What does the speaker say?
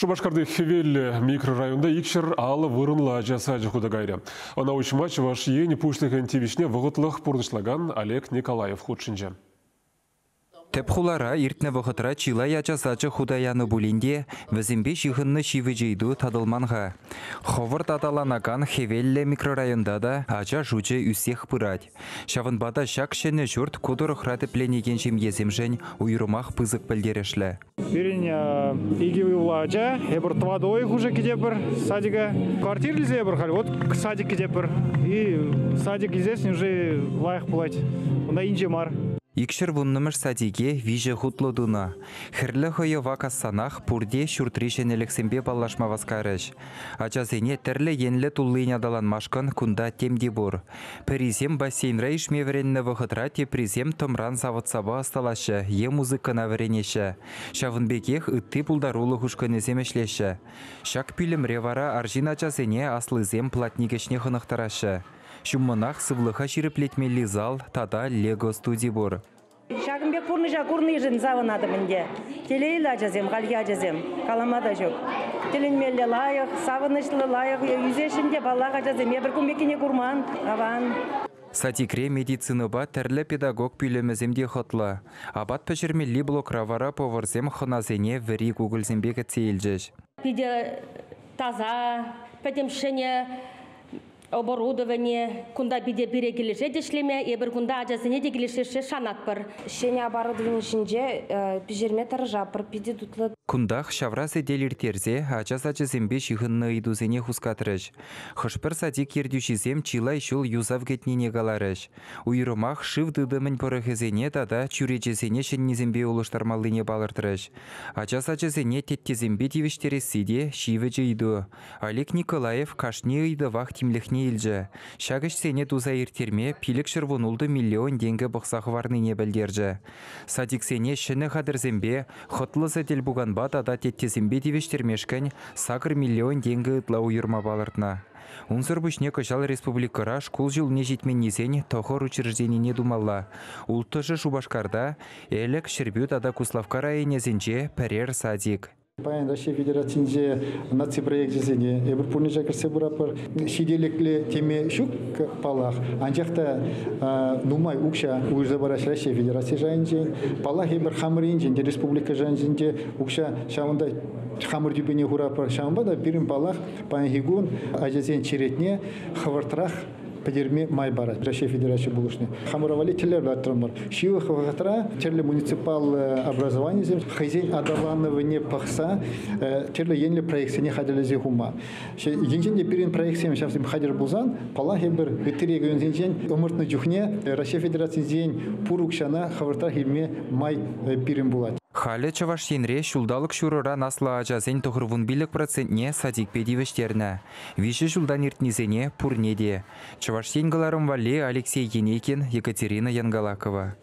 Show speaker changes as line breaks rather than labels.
Шубашкарды Хевель микрорайонда икшер алы вырынла жаса жықуда гайры. Она учма чываш ені пушлыгын тивишне вғытлық пұрдышлаган Олег Николаев худшынжа.
Тепхулара иртне вғытра чила ячасачы худаяны булинде візімбе жиғынны шивыжейду тадылманға. Ховырт аталанакан Хевелле микрорайонда да ача жучы үсех пырать. Шавынбада шак шені жұрт кудырық ратыпленеген еземжен уйрымақ пызык білдерешлі.
Берін игивы влажа, эбір твадой хуже кедепір садига. Квартир лізе бір халі, вот садик кедепір. И садик лізес уже лайық бұлать. Онда инже мар.
Икшер вуннымыш садиге виже хутлодуна. Хірлі хойы вакассанах пурде шуртришен элексембе баллашма васкарыш. Ачасене тірлі енлі туллыйн адаланмашкан кунда темде бур. Призем бассейнра ишмеверенні вғытра те призем томран заводсаба асталашы, е музыкана веренеші. Шавынбекех үтті пулдарулы хушканезем эшлеші. Шак пилімре вара аржин ачасене аслызем платнигешне хынықтарашы. Шумманах сывлыха ширеплетмелі зал тада Лего студий бур.
Шагымбек пурныжа курныжын завынады мінде. Телейлі ажазем, ғалги ажазем, каламада жоқ. Теленмелі лайық, савынышлы лайық, юзешінде балаға ажазем, ебір күмбекіне курман, аван.
Сатикре медициныба тәрлі педагог пүлеміземде хотлы. Абат пәшірмелі блокравара поварзем хыназене вері гуглзембек әтсейлжеш.
Пиде таза, пәдемшіне, оборудование, кунда биде бире келеше дешлеме, ебір кунда ажасыне де келешеше шанат бір.
Шене оборудование ішінде пижерме таржа бір пиде дутлы.
Кундах шавразе делиртерзе ача-сачы зембе шихынны идузене хускатырыш. Хышпыр садик ердюшизем чилай шул юзав кетнене галарыш. Уйрымах шив дыдымын порыхезене тада чуречезене шеннезембе улыштармалыне балыртырыш. Ача-сачы зене теттезембе тивиштересиде шивычы иду. Олег Николаев кашне идывах тимлехне илжі. Шагыш сене туза иртерме пилік шырвунулды миллион денгі бұқсағы варныне білдержі. Садик сене шыны қадырзембе хотлызы дел буған тада теттезімбе девештермешкін сақыр миллион денгі ұтла уйырма балыртна. Унсыр бүшне көшал республикара школ жылыне жетмен несен тоқыр учрежденине думалла. Ултышы Шубашкарда әлік шірбю тада Куславка районезінже пәрер садик.
Россия Федерациясында наци проект жезене, ебір пұрнежа кірсе бұрапыр, шиделіклі теме шук палақ, анжақта нумай ұқша ұйырза бараш Россия Федерация жайынжен, палақ ебір хамырын республика жайынженде ұқша шауында хамыр дюбене ғұрапыр шауында бірін палақ панхигун ажазен черетне хавартрақ Подерме май барат, Россия Федерация булышны. Хамуравали телер латрамар. Шива хаватра, терле муниципал образование зем, хозяин адаланование пахса, терле енле проекции не ходили за хума. Енженде перед проекцией сейчас им ходил бузан, палахибер, ветерегион енжен, умертный джухне, Россия Федерация зень, пурукшана, хаватра хильме май перед булат.
Халі чавашсенре шулдалық шурыра насла ажазен тұғырвын билік процентне садик педивештерні. Виші шулдан иртнезене пурнеде. Чавашсен галарым вале Алексей Енекин, Екатерина Янгалакова.